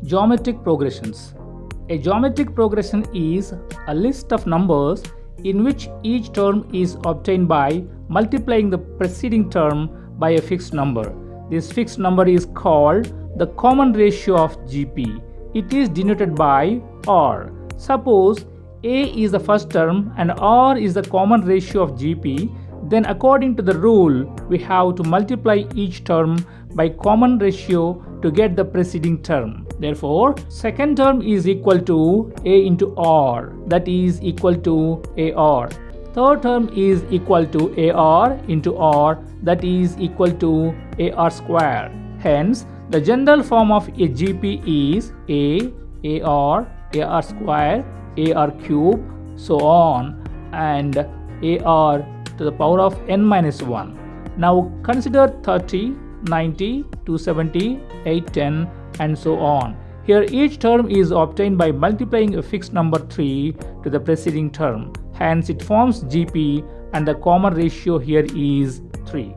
Geometric progressions. A geometric progression is a list of numbers in which each term is obtained by multiplying the preceding term by a fixed number. This fixed number is called the common ratio of GP. It is denoted by R. Suppose A is the first term and R is the common ratio of GP, then according to the rule, we have to multiply each term by common ratio to get the preceding term. Therefore, second term is equal to A into R, that is equal to AR. Third term is equal to AR into R, that is equal to AR square. Hence, the general form of a GP is A, AR, AR square, AR cube, so on, and AR to the power of n minus 1. Now consider 30, 90, 270, 810 and so on. Here each term is obtained by multiplying a fixed number 3 to the preceding term. Hence it forms GP and the common ratio here is 3.